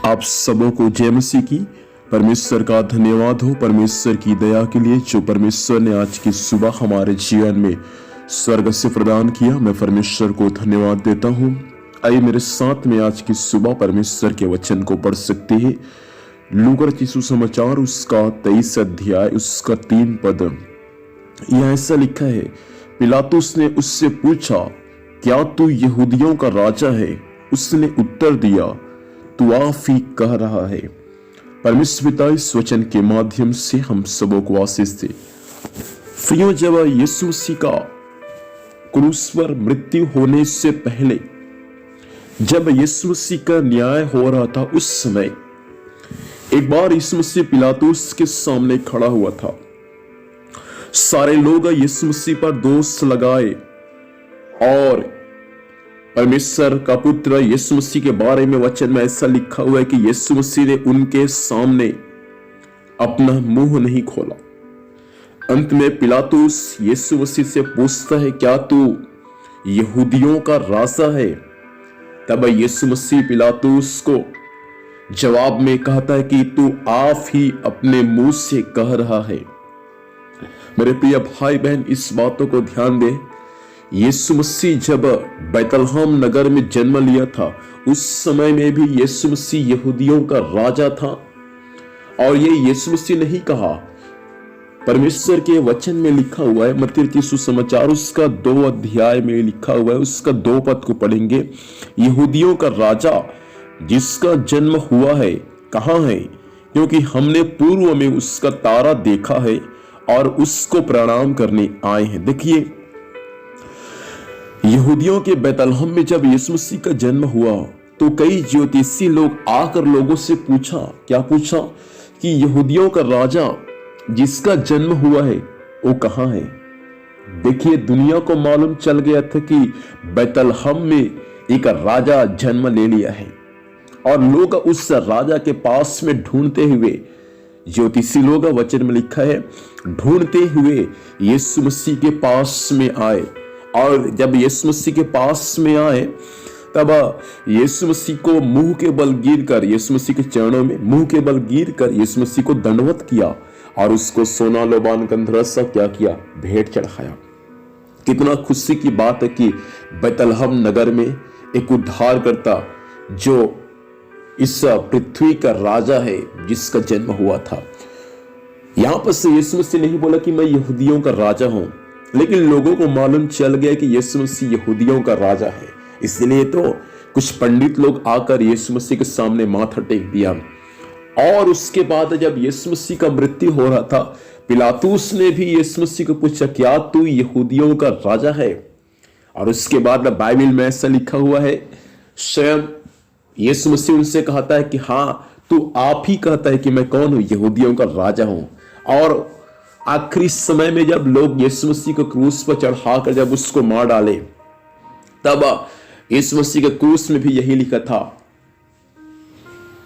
आप सबों को जय मसीह की। परमेश्वर का धन्यवाद हो, परमेश्वर की दया के लिए जो परमेश्वर ने आज की सुबह हमारे जीवन में स्वर्ग से प्रदान किया। मैं परमेश्वर को धन्यवाद देता हूँ। आइए मेरे साथ में आज की सुबह परमेश्वर के वचन को पढ़ सकते हैं। लूका रचित सुसमाचार उसका 23 अध्याय उसका 3 पद। यह ऐसा लिखा है, पिलातुस ने उससे पूछा, क्या तू यहूदियों का राजा है? उसने उत्तर दिया, तू आप ही कह रहा है। परमेश्वर पिता इस वचन के माध्यम से हम सबों को आशीष दे। प्रियो, जब यीशु मसीह का क्रूस पर मृत्यु होने से पहले जब यीशु मसीह का न्याय हो रहा था, उस समय एक बार यीशु मसीह पिलातुस के सामने खड़ा हुआ था। सारे लोग यीशु मसीह पर दोष लगाए और परमेश्वर का पुत्र यीशु मसीह के बारे में वचन में ऐसा लिखा हुआ है कि यीशु मसीह ने उनके सामने अपना मुंह नहीं खोला। अंत में पिलातुस यीशु मसीह से पूछता है, क्या तू यहूदियों का राजा है? तब यीशु मसीह पिलातुस को जवाब में कहता है कि तू आप ही अपने मुंह से कह रहा है। मेरे प्रिय भाई बहन, इस बातों को ध्यान दे। यीशु मसीह जब बैतलहम नगर में जन्म लिया था, उस समय में भी यीशु मसीह यहूदियों का राजा था। और ये यीशु मसीह नहीं कहा, परमेश्वर के वचन में लिखा हुआ है। मत्ती रचित सुसमाचार उसका 2 अध्याय में लिखा हुआ है, उसका 2 पद को पढ़ेंगे। यहूदियों का राजा जिसका जन्म हुआ है कहाँ है? क्योंकि हमने पूर्व में उसका तारा देखा है और उसको प्रणाम करने आए हैं। देखिए, यहूदियों के बैतलहम में जब यीशु मसीह का जन्म हुआ तो कई ज्योतिषी लोग आकर लोगों से पूछा, क्या पूछा? कि यहूदियों का राजा जिसका जन्म हुआ है वो कहाँ है? देखिए, दुनिया को मालूम चल गया था कि बैतलहम में एक राजा जन्म ले लिया है और लोग उस राजा के पास में ढूंढते हुए, ज्योतिषी लोग वचन में लिखा है, ढूंढते हुए यीशु मसीह के पास में आए। और जब यीशु मसीह के पास में आए तब यीशु मसीह को मुंह के बल गिर कर, यीशु मसीह के चरणों में मुंह के बल गिर कर यीशु मसीह को दंडवत किया और उसको सोना लोबान गंधरस क्या किया? भेंट चढ़ाया। कितना खुशी की बात है कि बैतलहम नगर में एक उद्धारकर्ता जो इस पृथ्वी का राजा है, जिसका जन्म हुआ था। यहां पर से यीशु मसीह नहीं बोला कि मैं यहूदियों का राजा हूं, लेकिन लोगों को मालूम चल गया कि यीशु मसीह यहूदियों का राजा है। इसलिए तो कुछ पंडित लोग आकर यीशु मसीह के सामने माथा टेक दिया। और उसके बाद जब यीशु मसीह का मृत्यु हो रहा था, पिलातुस ने भी यीशु मसीह को पूछा, क्या तू यहूदियों का राजा है? और उसके बाद बाइबल में ऐसा लिखा हुआ है, स्वयं यीशु मसीह उनसे कहता है कि हाँ, तू आप ही कहता है कि मैं कौन हूं? यहूदियों का राजा हूं। और आखिरी समय में जब लोग यीशु मसीह को क्रूस पर चढ़ाकर जब उसको मार डाले, तब यीशु मसीह के क्रूस में भी यही लिखा था,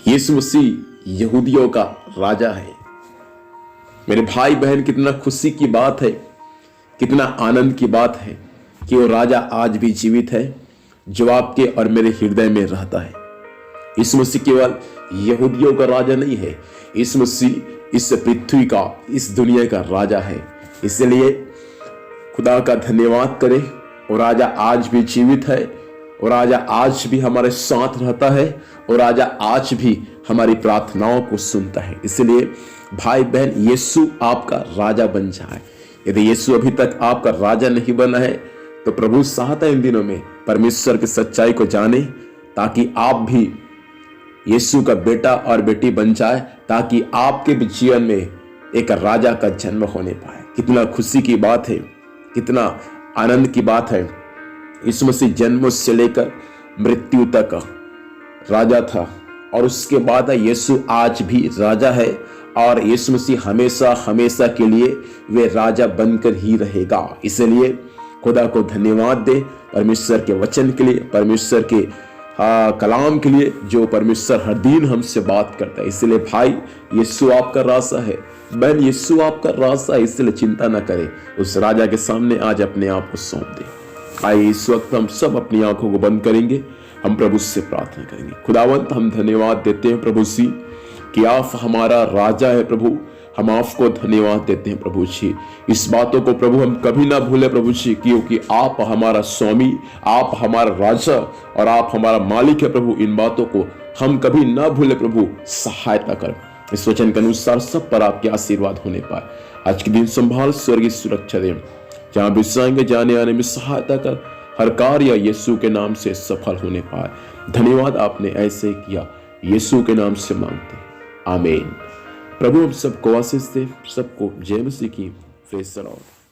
यीशु मसीह यहूदियों का राजा है। मेरे भाई बहन, कितना खुशी की बात है, कितना आनंद की बात है कि वो राजा आज भी जीवित है, जो आपके और मेरे हृदय में रहता है। यीशु मसीह केवल यहूदियों का राजा नहीं है, यीशु मसीह इस पृथ्वी का, इस दुनिया का राजा है। इसलिए खुदा का धन्यवाद करें। और राजा आज भी जीवित है, और राजा आज भी हमारे साथ रहता है, और राजा आज भी हमारी प्रार्थनाओं को सुनता है। इसलिए भाई बहन, यीशु आपका राजा बन जाए। यदि यीशु अभी तक आपका राजा नहीं बना है तो प्रभु चाहता है इन दिनों में परमेश्वर की सच्चाई को जाने, ताकि आप भी यीशु का बेटा और बेटी बन जाए, ताकि आपके भी जीवन में एक राजा का जन्म होने पाए। कितना खुशी की बात है, कितना आनंद की बात है। यीशु मसीह जन्म से लेकर मृत्यु तक राजा था, और उसके बाद यीशु आज भी राजा है, और यीशु मसीह हमेशा हमेशा के लिए वे राजा बनकर ही रहेगा। इसलिए खुदा को धन्यवाद दे परमेश्वर के वचन के लिए, परमेश्वर के कलाम के लिए, जो परमेश्वर हर दिन हमसे बात करता है। इसलिए भाई, यीशु आपका राजा है, बहन यीशु आपका राजा है। इसलिए चिंता न करें, उस राजा के सामने आज अपने आप को सौंप दे। आइए इस वक्त हम सब अपनी आंखों को बंद करेंगे हम प्रभु से प्रार्थना करेंगे। खुदावंत हम धन्यवाद देते हैं प्रभु जी कि आप हमारा राजा है प्रभु। हम आपको धन्यवाद देते हैं प्रभु जी। इस बातों को प्रभु हम कभी ना भूले प्रभु जी, क्योंकि आप हमारा स्वामी, आप हमारा राजा और आप हमारा मालिक है प्रभु। इन बातों को हम कभी ना भूले प्रभु। सहायता कर, इस वचन के अनुसार सब पर आपके आशीर्वाद होने पाए। आज के दिन संभाल, स्वर्गीय सुरक्षा दे, जहां भी जाएंगे जाने आने में सहायता कर। हर कार्य यीशु के नाम से सफल होने पाए। धन्यवाद, आपने ऐसे ही किया। यीशु के नाम से मांगते, आमीन। प्रभु हम सबको आशीष दे, सबको जय मसीह की। Praise the Lord.